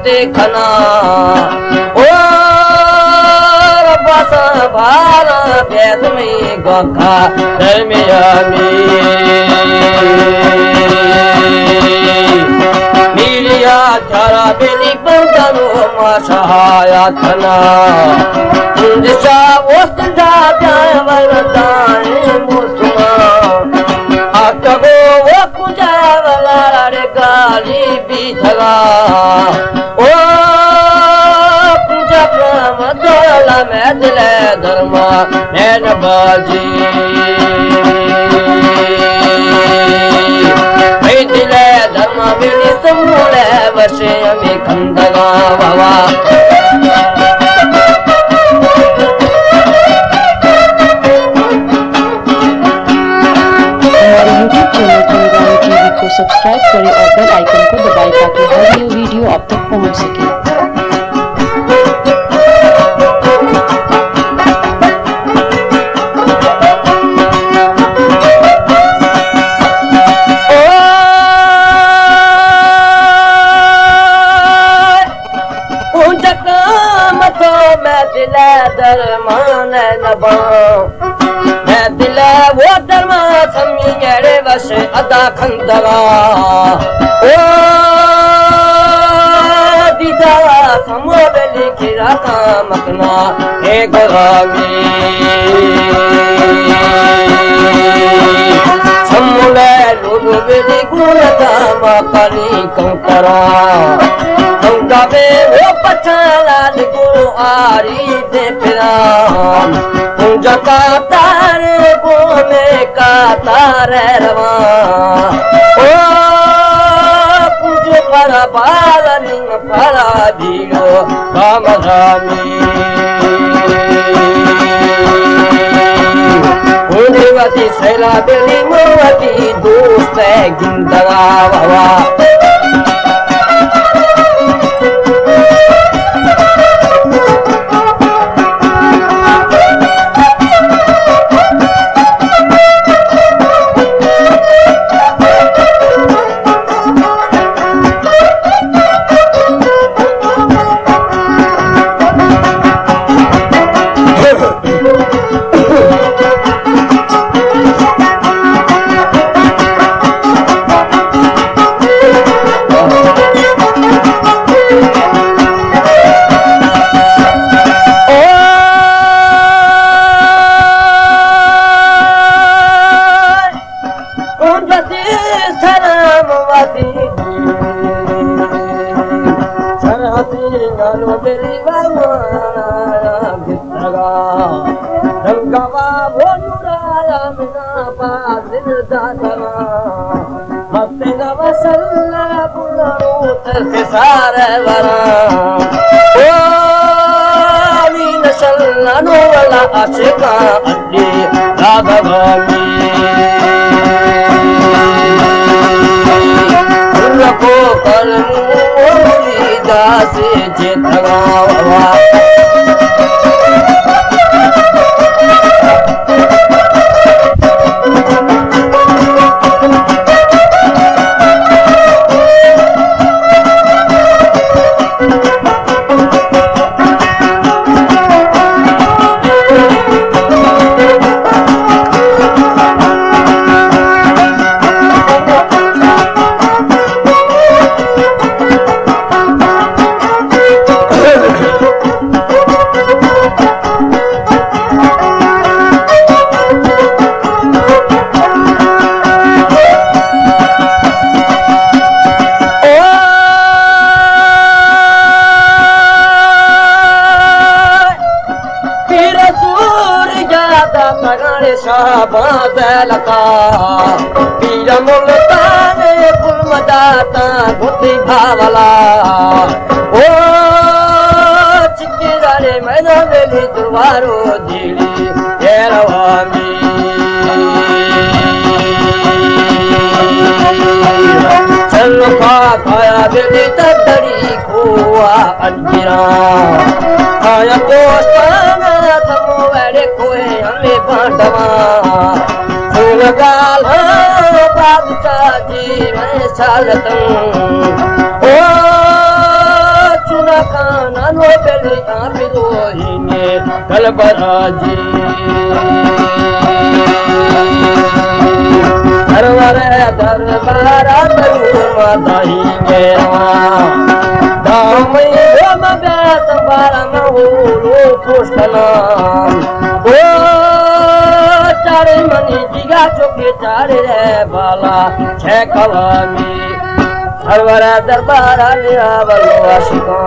देखना ओ बस भाला भेद में गखा दरमियानी मिलिया चरा बेली बंदनो मसहाया थना दिशा वस्तुजा जाए वरदाए मुसमा आकबो वो कुजा वाला रे गाली बिथगा ओ पूजा प्रमदला में दिले धर्मा नैन बाजी मैं दिले धर्मा मेरी समूले वशे में खंडगा बाबा सब्सक्राइब करें और बेल आइकन को दबाएं ताकि हर न्यू वीडियो आप तक पहुंच सके। वो धर्मा समी गहरे वश अदा खंदगा ओ दीदा समो बेली खिरा का मकना ए गोरामी समूले लोगो बेली गुणता मकनी कंकरा कंकाबे वो पछाला गुरु आरी दे पिराम जका तारे बोने का तारे रवा ओ पूजो पर बालनी परा दीरो कामधामी उन्हें सैला बेली मोवती दोस्त गिंदगा बाबा सारे वरा ओ मीन सल्लानो वाला आशिका अड्डी राघवामी उनको कलमू ओरी दासे जेतगावा बाज़लका पीर मुल्तान कुल मदाता गुथी भावला ओ चिकिरारे मैना वेली दुर्वारो दिली एरवामी चलो खाया बेली तड़ी खोआ अंजिरा आया दोस्ताना थमो वेड़े खोए हमें बांटवा फूल गाल बादशाह जी मैं सालतम ओ चुना खाना नो बेली आपिलो हिने कलबराजी हरवरे दरबारा दरू माताही मेवा दामई हम बैत बारा महोलो पुष्टना ओ चारे मनी जिगा चोके चारे रे बाला छे कलामी हरवरे दरबारा लिया बलो आशिका